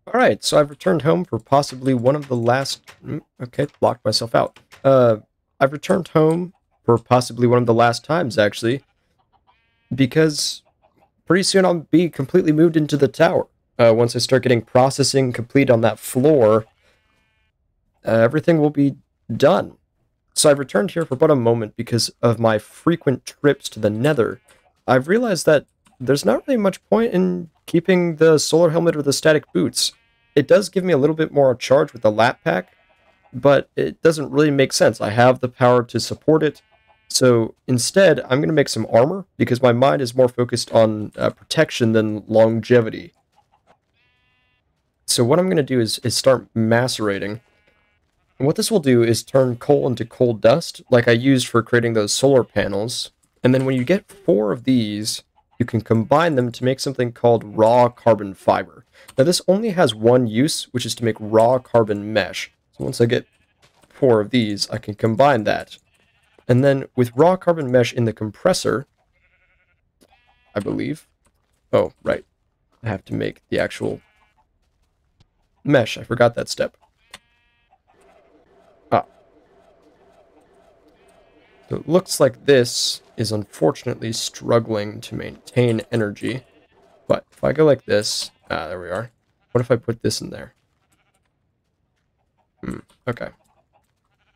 Alright, so I've returned home for possibly one of the last... Okay, locked myself out. I've returned home for possibly one of the last times, actually, because pretty soon I'll be completely moved into the tower. Once I start getting processing complete on that floor, everything will be done. So I've returned here for but a moment because of my frequent trips to the Nether. I've realized that there's not really much point in keeping the solar helmet or the static boots. It does give me a little bit more charge with the lap pack, but it doesn't really make sense. I have the power to support it, so instead I'm going to make some armor because my mind is more focused on protection than longevity. So what I'm going to do is start macerating. And what this will do is turn coal into coal dust, like I used for creating those solar panels. And then when you get 4 of these, you can combine them to make something called raw carbon fiber. Now this only has one use, which is to make raw carbon mesh. So once I get 4 of these, I can combine that. And then with raw carbon mesh in the compressor, I believe... Oh, right. I have to make the actual mesh. I forgot that step. So it looks like this is unfortunately struggling to maintain energy. But if I go like this... there we are. What if I put this in there? Okay.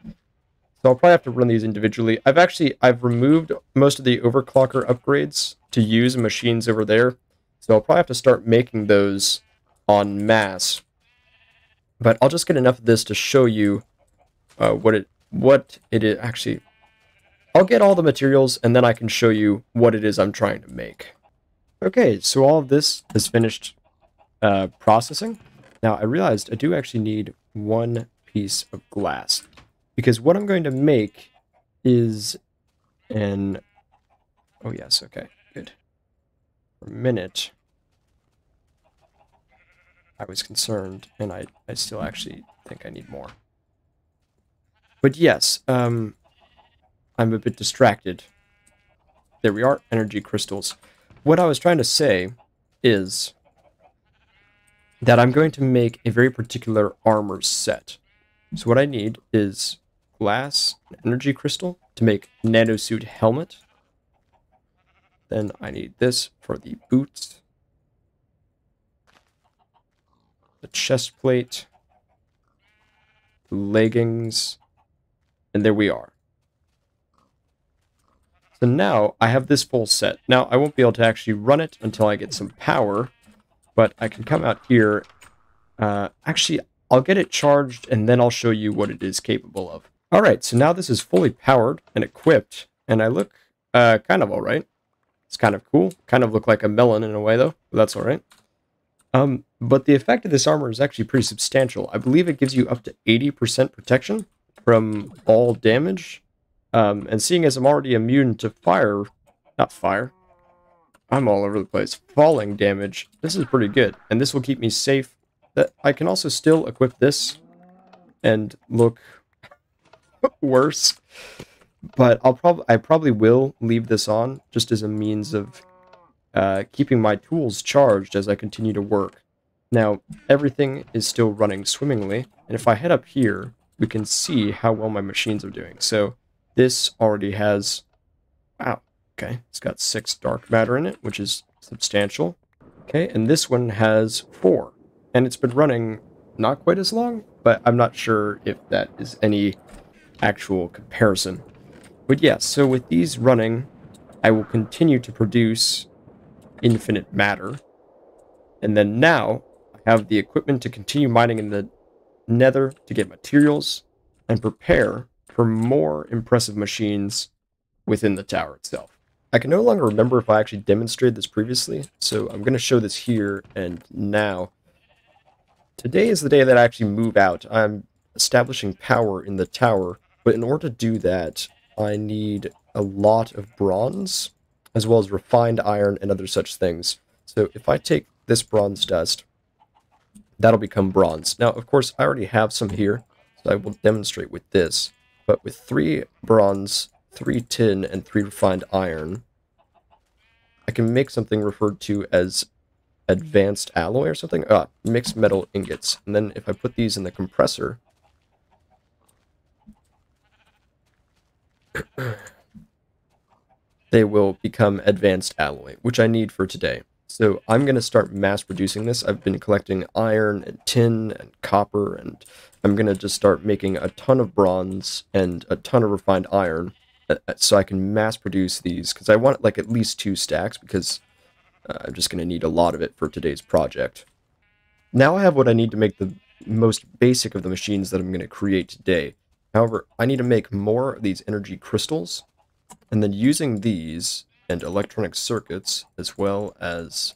So I'll probably have to run these individually. I've removed most of the overclocker upgrades to use machines over there. So I'll probably have to start making those en masse. But I'll just get enough of this to show you what it is actually. I'll get all the materials and then I can show you what it is I'm trying to make. Okay, so all of this is finished processing. Now I realized I do actually need one piece of glass. Because what I'm going to make is an... Oh yes, okay, good. For a minute, I was concerned, and I still actually think I need more. But yes, I'm a bit distracted. There we are, energy crystals. What I was trying to say is that I'm going to make a very particular armor set. So what I need is glass, an energy crystal to make nanosuit helmet. Then I need this for the boots, the chest plate, the leggings, and there we are. So now I have this full set. Now I won't be able to actually run it until I get some power, but I can come out here. Actually, I'll get it charged and then I'll show you what it is capable of. Alright, so now this is fully powered and equipped, and I look kind of alright. It's kind of cool. Kind of look like a melon in a way, though. But that's alright. But the effect of this armor is actually pretty substantial. I believe it gives you up to 80% protection from all damage. And seeing as I'm already immune to fire... Not fire. I'm all over the place. Falling damage. This is pretty good. And this will keep me safe. I can also still equip this and look worse. But I probably will leave this on just as a means of keeping my tools charged as I continue to work. Now, everything is still running swimmingly, and if I head up here, we can see how well my machines are doing. So, this already has... Wow, okay, it's got 6 dark matter in it, which is substantial. Okay, and this one has 4, and it's been running not quite as long, but I'm not sure if that is any actual comparison. But yeah, so with these running, I will continue to produce infinite matter. And then now, I have the equipment to continue mining in the nether to get materials and prepare for more impressive machines within the tower itself. I can no longer remember if I actually demonstrated this previously, so I'm going to show this here and now. Today is the day that I actually move out. I'm establishing power in the tower, but in order to do that, I need a lot of bronze, as well as refined iron and other such things. So if I take this bronze dust, that'll become bronze. Now, of course, I already have some here, so I will demonstrate with this. But with 3 bronze, 3 tin, and 3 refined iron, I can make something referred to as advanced alloy or something. Mixed metal ingots. And then if I put these in the compressor, they will become advanced alloy, which I need for today. So I'm going to start mass producing this. I've been collecting iron and tin and copper, and I'm going to just start making a ton of bronze and a ton of refined iron so I can mass produce these, because I want like at least 2 stacks, because I'm just going to need a lot of it for today's project. Now I have what I need to make the most basic of the machines that I'm going to create today. However, I need to make more of these energy crystals, and then using these and electronic circuits, as well as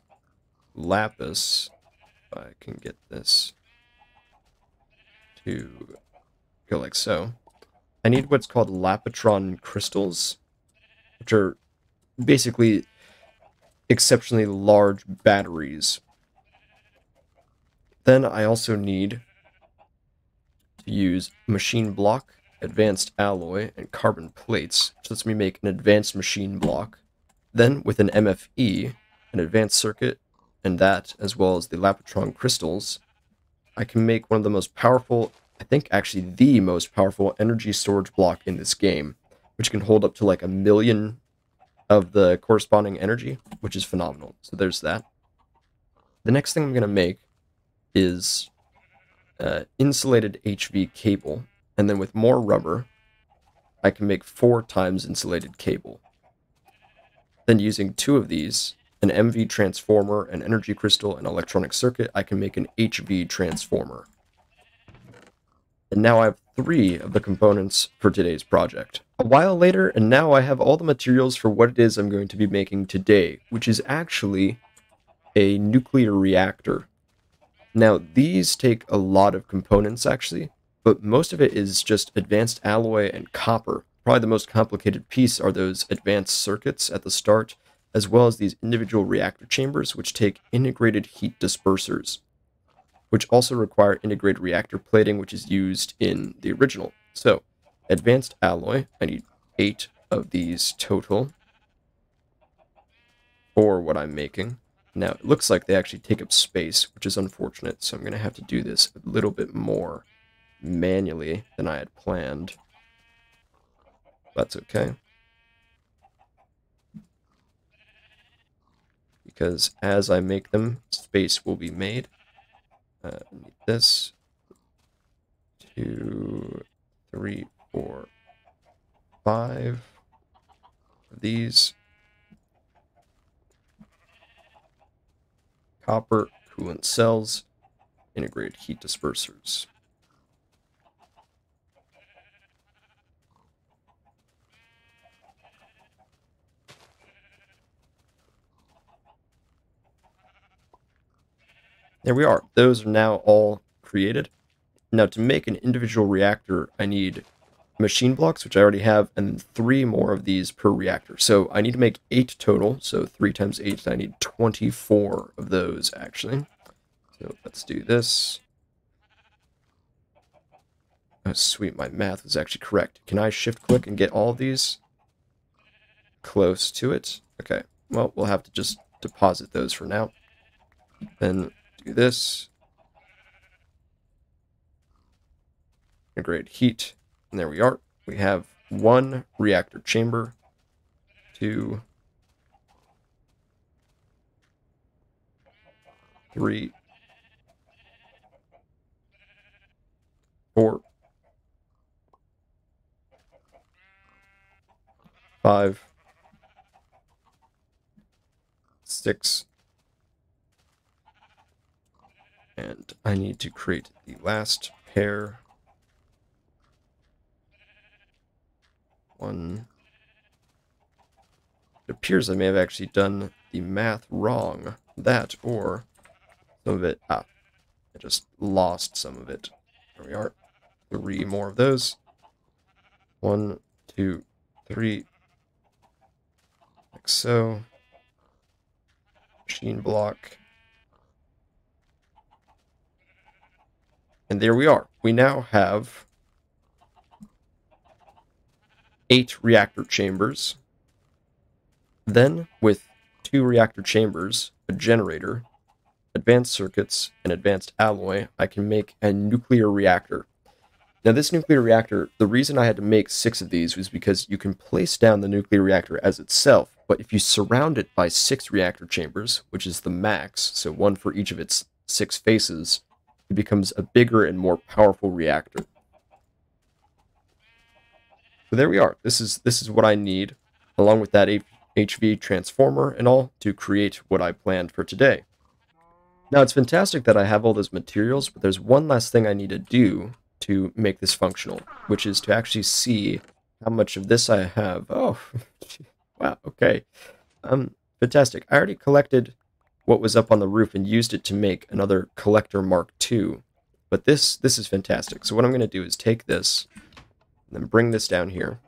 lapis, if I can get this to go like so. I need what's called lapitron crystals, which are basically exceptionally large batteries. Then I also need to use machine block, advanced alloy, and carbon plates, which lets me make an advanced machine block. Then with an MFE, an advanced circuit, and that, as well as the lapitron crystals, I can make one of the most powerful, I think actually the most powerful energy storage block in this game, which can hold up to like 1 million of the corresponding energy, which is phenomenal. So there's that. The next thing I'm going to make is insulated HV cable, and then with more rubber, I can make 4 times insulated cable. Then using 2 of these, an MV transformer, an energy crystal, and electronic circuit, I can make an HV transformer. And now I have 3 of the components for today's project. A while later, and now I have all the materials for what it is I'm going to be making today, which is actually a nuclear reactor. Now, these take a lot of components, actually, but most of it is just advanced alloy and copper. Probably the most complicated piece are those advanced circuits at the start, as well as these individual reactor chambers, which take integrated heat dispersers, which also require integrated reactor plating, which is used in the original. So, advanced alloy, I need 8 of these total for what I'm making. Now, it looks like they actually take up space, which is unfortunate, so I'm going to have to do this a little bit more manually than I had planned. That's okay. Because as I make them, space will be made. I need this. 2, 3, 4, 5 of these. Copper, coolant cells, integrated heat dispersers. There we are. Those are now all created. Now, to make an individual reactor, I need machine blocks, which I already have, and 3 more of these per reactor. So I need to make 8 total. So 3 times 8, I need 24 of those, actually. So let's do this. Oh, sweet. My math was actually correct. Can I shift-click and get all of these? Close to it. Okay. Well, we'll have to just deposit those for now. Then do this. Integrated heat. And there we are. We have 1 reactor chamber, 2, 3, 4, 5, 6, and I need to create the last pair. 1. It appears I may have actually done the math wrong. That, or some of it. I just lost some of it. There we are. 3 more of those. 1, 2, 3. Like so. Machine block. And there we are. We now have 8 reactor chambers. Then, with 2 reactor chambers, a generator, advanced circuits, and advanced alloy, I can make a nuclear reactor. Now this nuclear reactor, the reason I had to make 6 of these was because you can place down the nuclear reactor as itself, but if you surround it by 6 reactor chambers, which is the max, so one for each of its 6 faces, it becomes a bigger and more powerful reactor. So there we are. This is what I need, along with that HV transformer and all, to create what I planned for today. Now it's fantastic that I have all those materials, but there's one last thing I need to do to make this functional, which is to actually see how much of this I have. Oh, wow, okay. Fantastic. I already collected what was up on the roof and used it to make another collector Mark II. But this is fantastic. So what I'm going to do is take this, and then bring this down here.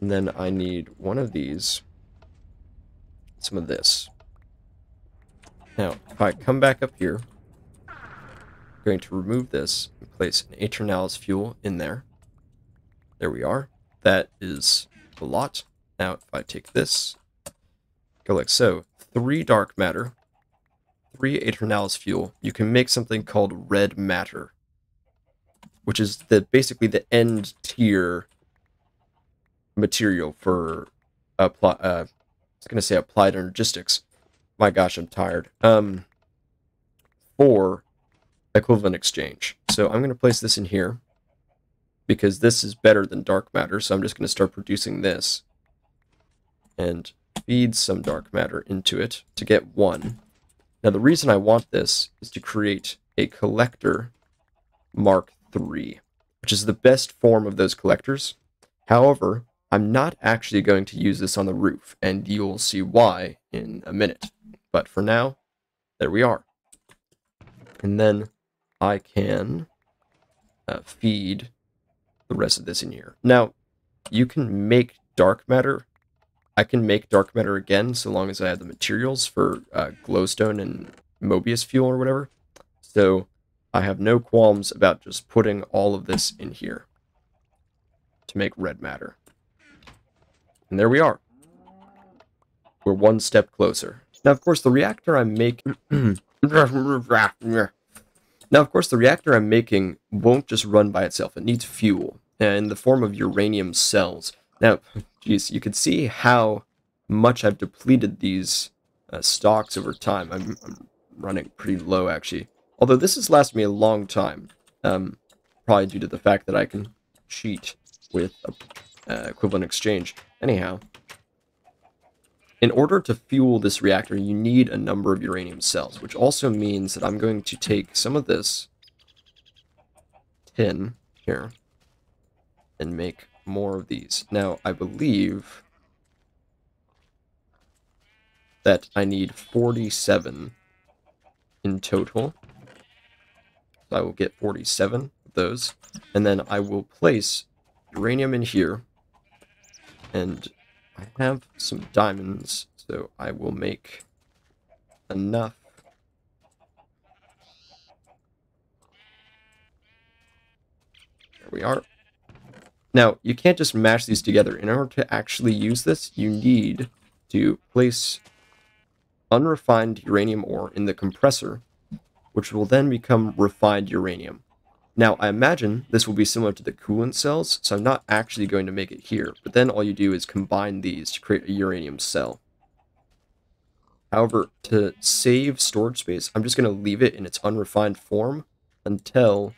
And then I need one of these, some of this. Now, if I come back up here, I'm going to remove this and place an Aeternalis fuel in there. There we are. That is a lot. Now, if I take this, go like so, 3 dark matter, 3 Aeternalis fuel, you can make something called red matter, which is basically the end tier material for I was going to say applied energistics. My gosh, I'm tired. For equivalent exchange. So I'm going to place this in here because this is better than dark matter. So I'm just going to start producing this and feed some dark matter into it to get 1. Now the reason I want this is to create a collector Mark III, which is the best form of those collectors. However, I'm not actually going to use this on the roof, and you'll see why in a minute. But for now, there we are. And then I can feed the rest of this in here. Now, you can make dark matter. I can make dark matter again, so long as I have the materials for glowstone and Mobius fuel or whatever. So I have no qualms about just putting all of this in here to make red matter. And there we are. We're one step closer. Now, of course, the reactor I'm making... Now, of course, the reactor I'm making won't just run by itself. It needs fuel in the form of uranium cells. Now, geez, you can see how much I've depleted these stocks over time. I'm running pretty low, actually. Although this has lasted me a long time. Probably due to the fact that I can cheat with equivalent exchange. Anyhow, in order to fuel this reactor, you need a number of uranium cells, which also means that I'm going to take some of this tin here and make more of these. Now, I believe that I need 47 in total. So I will get 47 of those, and then I will place uranium in here, and I have some diamonds, so I will make enough. There we are. Now, you can't just mash these together. In order to actually use this, you need to place unrefined uranium ore in the compressor, which will then become refined uranium. Now, I imagine this will be similar to the coolant cells, so I'm not actually going to make it here, but then all you do is combine these to create a uranium cell. However, to save storage space, I'm just going to leave it in its unrefined form until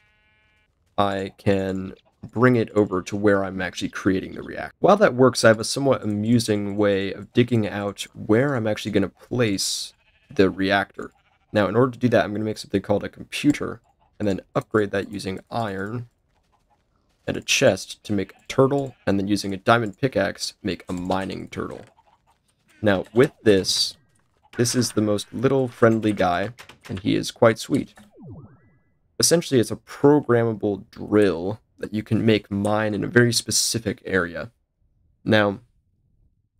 I can bring it over to where I'm actually creating the reactor. While that works, I have a somewhat amusing way of digging out where I'm actually going to place the reactor. Now, in order to do that, I'm going to make something called a computer, and then upgrade that using iron and a chest to make a turtle, and then using a diamond pickaxe, make a mining turtle. Now, with this is the most little friendly guy, and he is quite sweet. Essentially, it's a programmable drill that you can make mine in a very specific area. Now,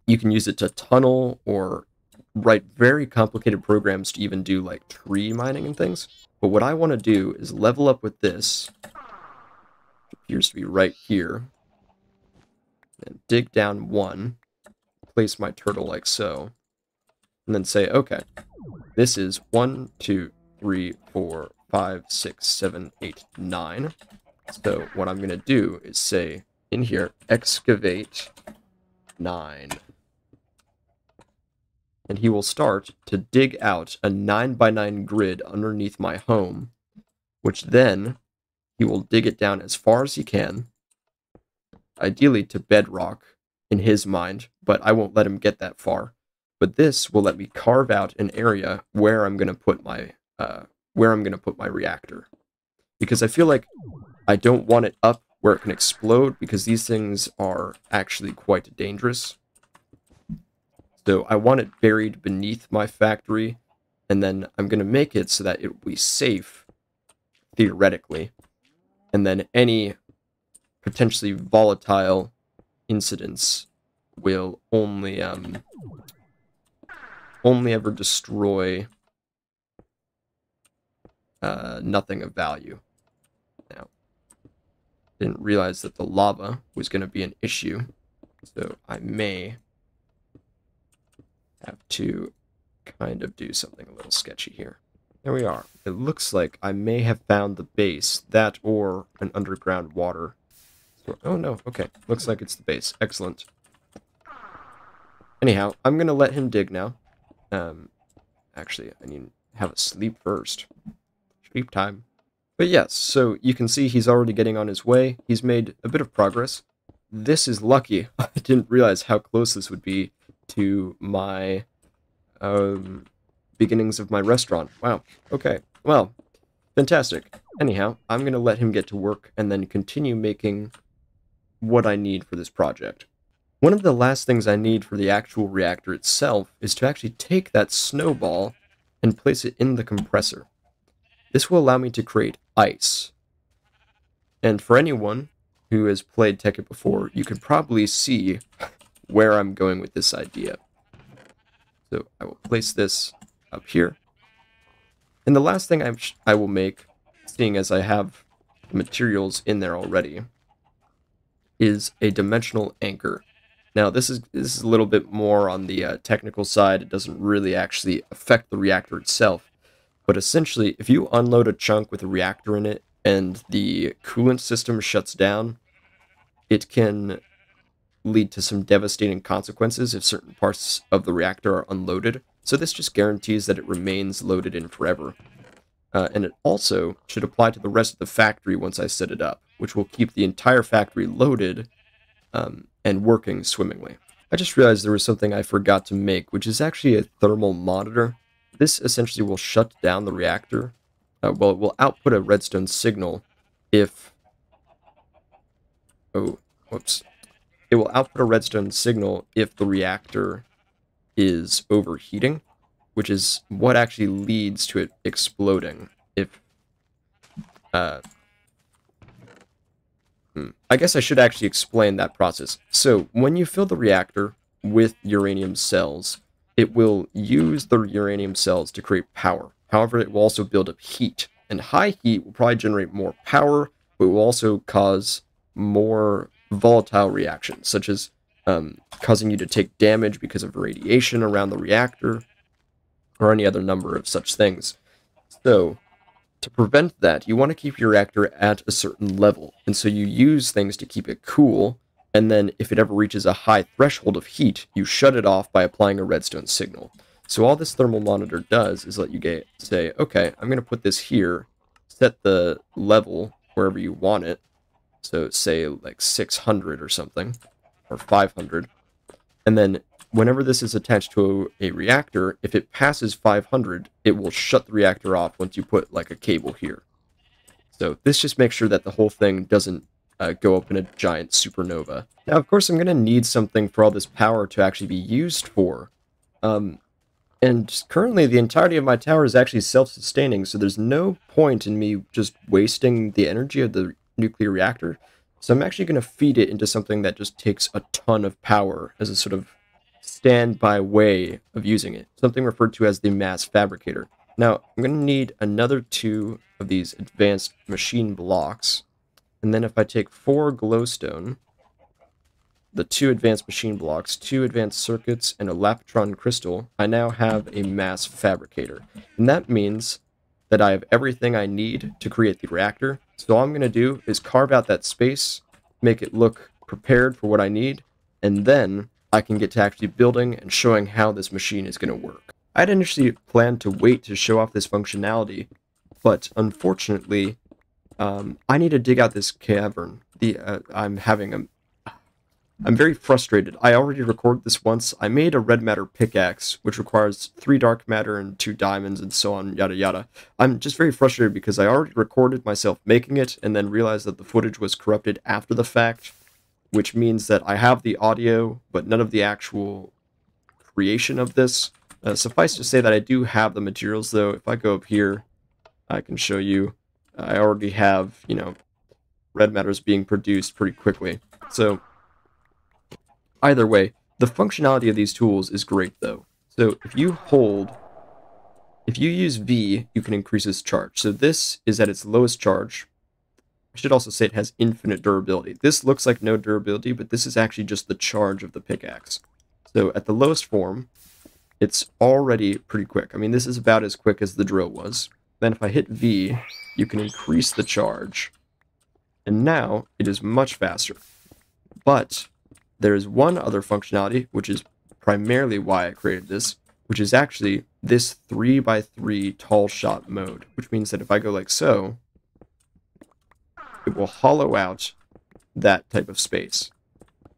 you can use it to tunnel or write very complicated programs to even do like tree mining and things. But what I want to do is level up with this, which appears to be right here, and dig down 1, place my turtle like so, and then say, okay, This is 1, 2, 3, 4, 5, 6, 7, 8, 9. So what I'm going to do is say in here, excavate 9. And he will start to dig out a 9x9 grid underneath my home, which then he will dig it down as far as he can, ideally to bedrock in his mind, but I won't let him get that far. But this will let me carve out an area where I'm going to put my reactor, because I feel like I don't want it up where it can explode, because these things are actually quite dangerous. So I want it buried beneath my factory, and then I'm going to make it so that it will be safe, theoretically. And then any potentially volatile incidents will only ever destroy nothing of value. Now, didn't realize that the lava was going to be an issue, so I may have to kind of do something a little sketchy here. There we are. It looks like I may have found the base, that or an underground water. Oh no, okay. Looks like it's the base. Excellent. Anyhow, I'm going to let him dig now. Actually, I need to have a sleep first. Sleep time. But yes, so you can see he's already getting on his way. He's made a bit of progress. This is lucky. I didn't realize how close this would be to my beginnings of my restaurant. Wow. Okay. Well, fantastic. Anyhow, I'm going to let him get to work and then continue making what I need for this project. One of the last things I need for the actual reactor itself is to actually take that snowball and place it in the compressor. This will allow me to create ice. And for anyone who has played Tekkit before, you can probably see where I'm going with this idea. So I will place this up here. And the last thing I will make, seeing as I have materials in there already, is a dimensional anchor. Now this is a little bit more on the technical side. It doesn't really actually affect the reactor itself. But essentially, if you unload a chunk with a reactor in it and the coolant system shuts down, it can lead to some devastating consequences if certain parts of the reactor are unloaded. So this just guarantees that it remains loaded in forever. And it also should apply to the rest of the factory once I set it up, which will keep the entire factory loaded and working swimmingly. I just realized there was something I forgot to make, which is actually a thermal monitor. This essentially will shut down the reactor. Well, it will output a redstone signal if... Oh, whoops. It will output a redstone signal if the reactor is overheating, which is what actually leads to it exploding. If... I guess I should actually explain that process. So, when you fill the reactor with uranium cells, it will use the uranium cells to create power. However, it will also build up heat. And high heat will probably generate more power, but it will also cause more volatile reactions, such as causing you to take damage because of radiation around the reactor, or any other number of such things. So, to prevent that, you want to keep your reactor at a certain level, and so you use things to keep it cool, and then if it ever reaches a high threshold of heat, you shut it off by applying a redstone signal. So all this thermal monitor does is let you say, okay, I'm going to put this here, set the level wherever you want it, so say like 600 or something, or 500, and then whenever this is attached to a reactor, if it passes 500, it will shut the reactor off once you put like a cable here. So this just makes sure that the whole thing doesn't go up in a giant supernova. Now, of course, I'm going to need something for all this power to actually be used for. And currently, the entirety of my tower is actually self-sustaining, so there's no point in me just wasting the energy of the nuclear reactor. So I'm actually going to feed it into something that just takes a ton of power as a sort of standby way of using it, something referred to as the mass fabricator. Now, I'm going to need another 2 of these advanced machine blocks, and then if I take 4 glowstone, the 2 advanced machine blocks, 2 advanced circuits, and a Laptron crystal, I now have a mass fabricator. And that means that I have everything I need to create the reactor. So all I'm going to do is carve out that space, make it look prepared for what I need, and then I can get to actually building and showing how this machine is going to work. I had initially planned to wait to show off this functionality, but unfortunately, I need to dig out this cavern. I'm very frustrated. I already recorded this once. I made a red matter pickaxe, which requires 3 dark matter and 2 diamonds and so on, yada yada. I'm just very frustrated because I already recorded myself making it and then realized that the footage was corrupted after the fact, which means that I have the audio, but none of the actual creation of this. Suffice to say that I do have the materials, though. If I go up here, I can show you. I already have, red matters being produced pretty quickly. So either way, the functionality of these tools is great, though. So if you use V, you can increase its charge. So this is at its lowest charge. I should also say it has infinite durability. This looks like no durability, but this is actually just the charge of the pickaxe. So at the lowest form, it's already pretty quick. I mean, this is about as quick as the drill was. Then if I hit V, you can increase the charge. And now it is much faster. But there is one other functionality, which is primarily why I created this, which is actually this 3x3 tall shot mode, which means that if I go like so, it will hollow out that type of space.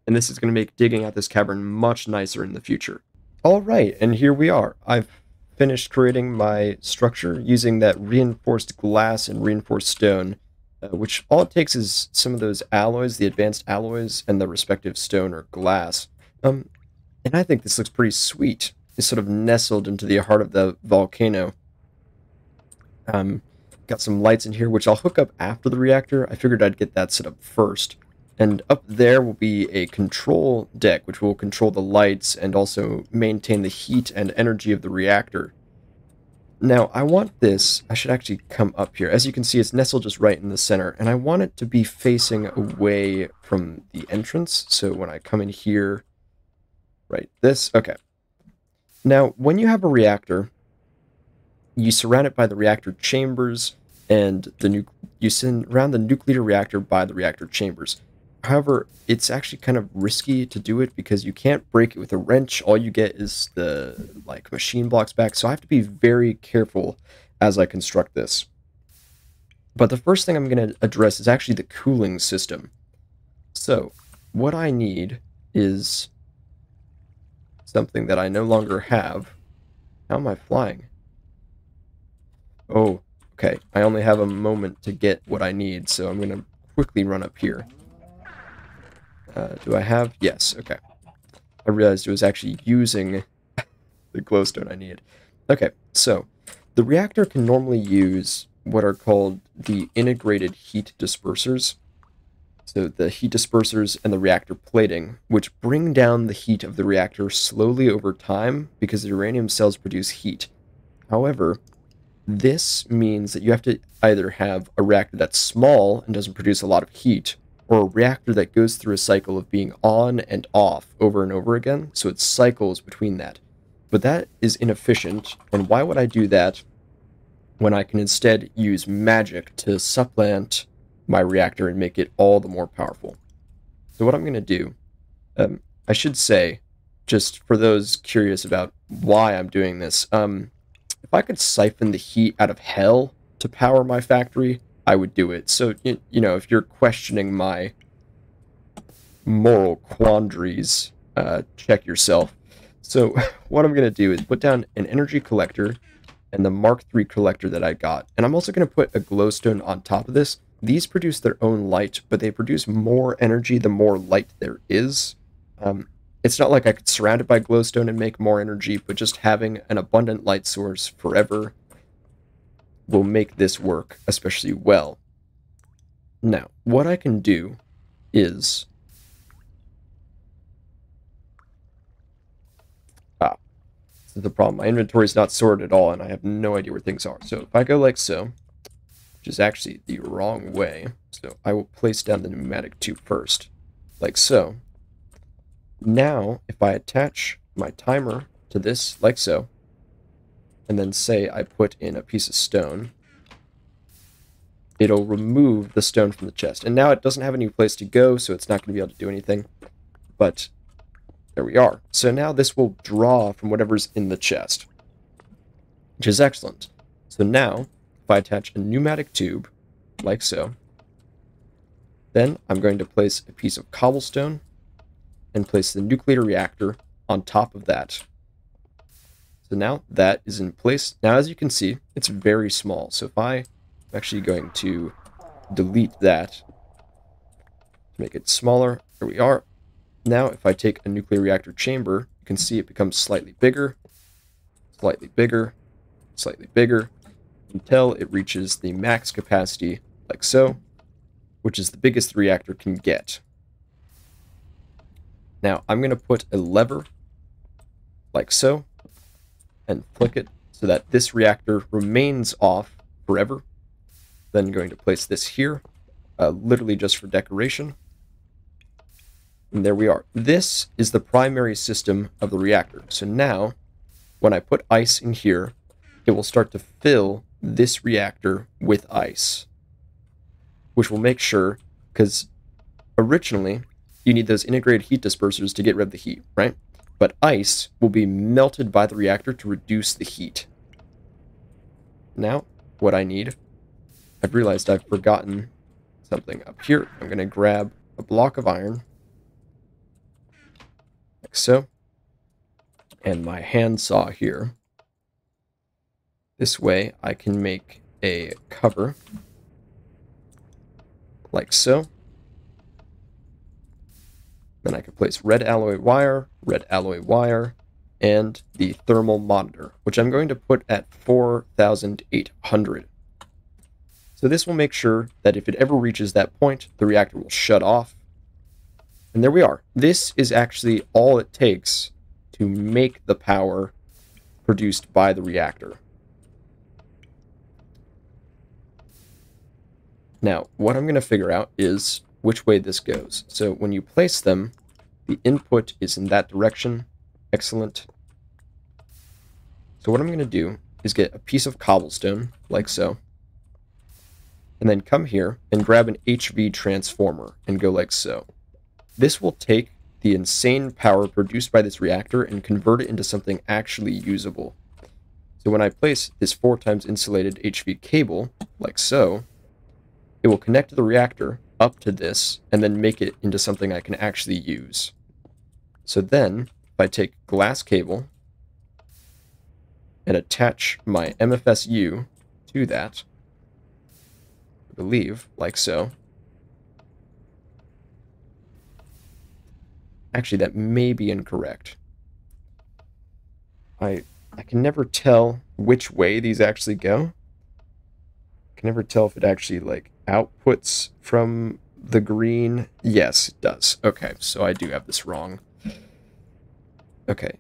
And this is going to make digging out this cavern much nicer in the future. Alright, and here we are. I've finished creating my structure using that reinforced glass and reinforced stone, which all it takes is some of those alloys, the advanced alloys, and the respective stone or glass. And I think this looks pretty sweet. It's sort of nestled into the heart of the volcano. Got some lights in here, which I'll hook up after the reactor. I figured I'd get that set up first. And up there will be a control deck, which will control the lights and also maintain the heat and energy of the reactor. Now, I want this, I should actually come up here. As you can see, it's nestled just right in the center, and I want it to be facing away from the entrance. So when I come in here, right, this, okay. Now, when you have a reactor, you surround it by the reactor chambers, and you surround the nuclear reactor by the reactor chambers. However, it's actually kind of risky to do it because you can't break it with a wrench. All you get is the machine blocks back. So I have to be very careful as I construct this. But the first thing I'm going to address is actually the cooling system. So what I need is something that I no longer have. How am I flying? Oh, okay. I only have a moment to get what I need, so I'm going to quickly run up here. Do I have? Yes, okay. I realized it was actually using the glowstone I needed. Okay, so the reactor can normally use what are called the integrated heat dispersers. So the heat dispersers and the reactor plating, which bring down the heat of the reactor slowly over time because the uranium cells produce heat. However, this means that you have to either have a reactor that's small and doesn't produce a lot of heat, or a reactor that goes through a cycle of being on and off over and over again, so it cycles between that. But that is inefficient, and why would I do that when I can instead use magic to supplant my reactor and make it all the more powerful? So what I'm going to do, I should say, just for those curious about why I'm doing this, if I could siphon the heat out of hell to power my factory, I would do it. So, if you're questioning my moral quandaries, check yourself. So, what I'm going to do is put down an energy collector and the Mark III collector that I got. And I'm also going to put a glowstone on top of this. These produce their own light, but they produce more energy the more light there is. It's not like I could surround it by glowstone and make more energy, but just having an abundant light source forever will make this work especially well. Now, what I can do is... this is the problem. My inventory is not sorted at all, and I have no idea where things are. So if I go like so, which is actually the wrong way, so I will place down the pneumatic tube first, like so. Now, if I attach my timer to this like so, and then say I put in a piece of stone, it'll remove the stone from the chest. And now it doesn't have any place to go, so it's not going to be able to do anything. But there we are. So now this will draw from whatever's in the chest, which is excellent. So now, if I attach a pneumatic tube, like so, then I'm going to place a piece of cobblestone and place the nuclear reactor on top of that. So now that is in place. Now, as you can see, it's very small. So if I'm actually going to delete that to make it smaller, there we are. Now, if I take a nuclear reactor chamber, you can see it becomes slightly bigger, slightly bigger, slightly bigger, until it reaches the max capacity, like so, which is the biggest the reactor can get. Now, I'm going to put a lever, like so, and flick it so that this reactor remains off forever. Then going to place this here, literally just for decoration. And there we are. This is the primary system of the reactor. So now, when I put ice in here, it will start to fill this reactor with ice, which will make sure, because originally you need those integrated heat dispersers to get rid of the heat, right? But ice will be melted by the reactor to reduce the heat. Now, what I need, I've realized I've forgotten something up here. I'm going to grab a block of iron, like so, and my handsaw here. This way I can make a cover, like so. Then I can place red alloy wire, and the thermal monitor, which I'm going to put at 4,800. So this will make sure that if it ever reaches that point, the reactor will shut off. And there we are. This is actually all it takes to make the power produced by the reactor. Now, what I'm going to figure out is which way this goes. So when you place them, the input is in that direction. Excellent. So what I'm going to do is get a piece of cobblestone, like so, and then come here and grab an HV transformer and go like so. This will take the insane power produced by this reactor and convert it into something actually usable. So when I place this 4 times insulated HV cable, like so, it will connect to the reactor up to this, and then make it into something I can actually use. So then, if I take glass cable and attach my MFSU to that, I believe, like so. Actually, that may be incorrect. I can never tell which way these actually go. I can never tell if it actually, like, outputs from the green. Yes, it does. Okay, so I do have this wrong. Okay.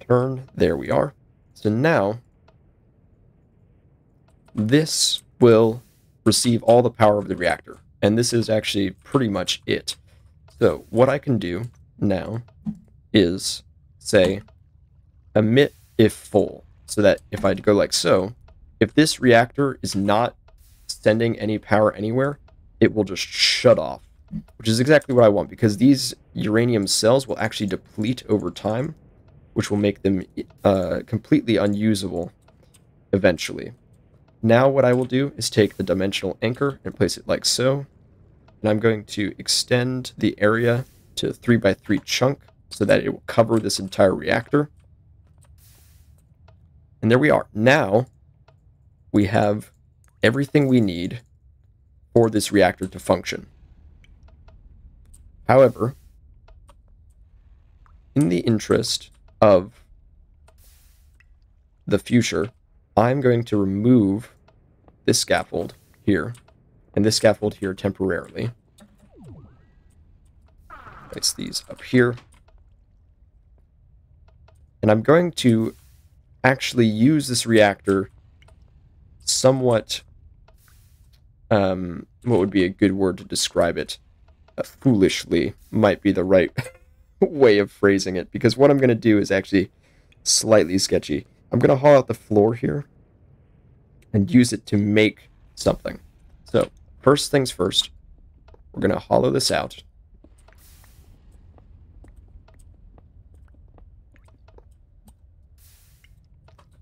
Turn. There we are. So now, this will receive all the power of the reactor. And this is actually pretty much it. So what I can do now is say emit if full. So that if I go like so, if this reactor is not sending any power anywhere, it will just shut off, which is exactly what I want, because these uranium cells will actually deplete over time, which will make them completely unusable eventually. Now what I will do is take the dimensional anchor and place it like so, and I'm going to extend the area to a 3x3 chunk so that it will cover this entire reactor. And there we are. Now we have everything we need for this reactor to function. However, in the interest of the future, I'm going to remove this scaffold here and this scaffold here temporarily. Place these up here. And I'm going to actually use this reactor somewhat, what would be a good word to describe it? Foolishly might be the right way of phrasing it, because what I'm going to do is actually slightly sketchy. I'm going to haul out the floor here and use it to make something. So, first things first, we're going to hollow this out.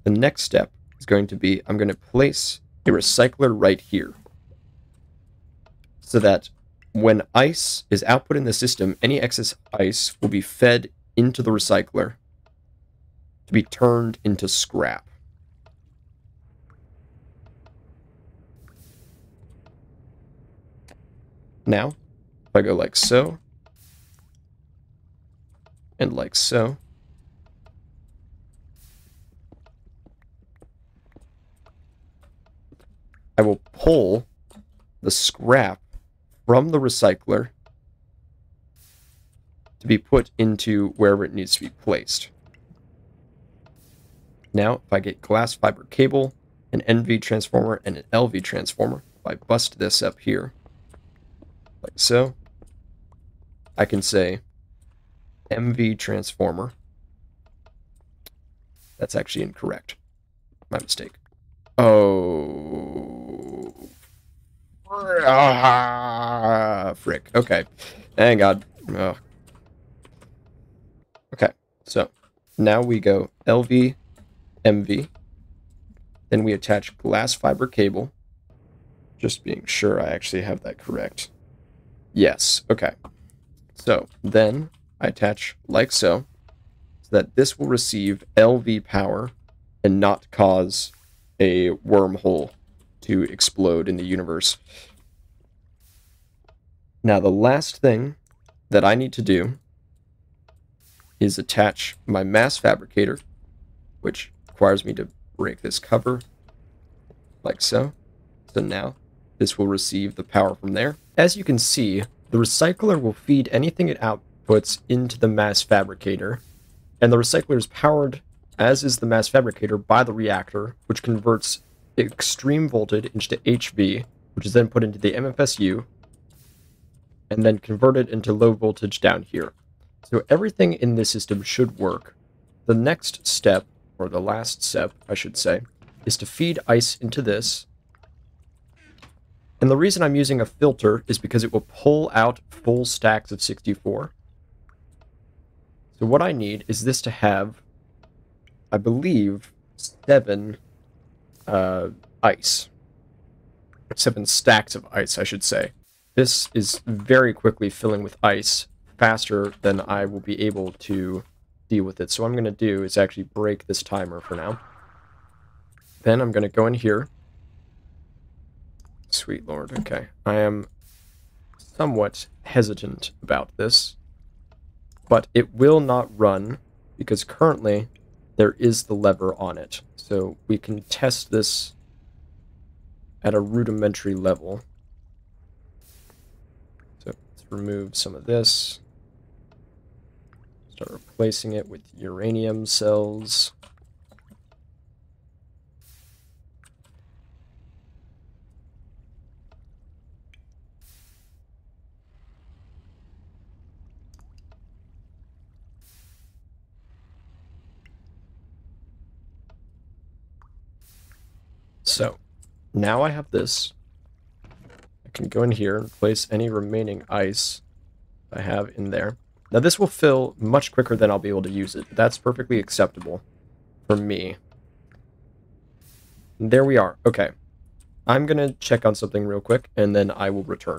The next step is going to be, I'm going to place a recycler right here, so that when ice is output in the system, any excess ice will be fed into the recycler to be turned into scrap. Now, if I go like so, and like so, I will pull the scrap from the recycler to be put into wherever it needs to be placed. Now, if I get glass fiber cable, an NV transformer, and an LV transformer, if I bust this up here, like so, I can say MV transformer. That's actually incorrect. My mistake. Oh. Frick. Okay. Thank God. Ugh. Okay. So, now we go LV, MV. Then we attach glass fiber cable. Just being sure I actually have that correct. Yes. Okay. So, then I attach like so that this will receive LV power and not cause a wormhole to explode in the universe. Now, the last thing that I need to do is attach my mass fabricator, which requires me to break this cover like so. So now this will receive the power from there. As you can see, the recycler will feed anything it outputs into the mass fabricator, and the recycler is powered, as is the mass fabricator, by the reactor, which converts extreme voltage into HV, which is then put into the MFSU, and then converted into low voltage down here. So everything in this system should work. The next step, or the last step, I should say, is to feed ice into this. And the reason I'm using a filter is because it will pull out full stacks of 64. So what I need is this to have, I believe, 7 ice. 7 stacks of ice, I should say. This is very quickly filling with ice, faster than I will be able to deal with it. So what I'm going to do is actually break this timer for now. Then I'm going to go in here. Sweet Lord, okay. I am somewhat hesitant about this, but it will not run because currently there is the lever on it. So we can test this at a rudimentary level. So let's remove some of this. Start replacing it with uranium cells. So, now I have this. I can go in here and place any remaining ice I have in there. Now this will fill much quicker than I'll be able to use it. That's perfectly acceptable for me. And there we are. Okay. I'm going to check on something real quick, and then I will return.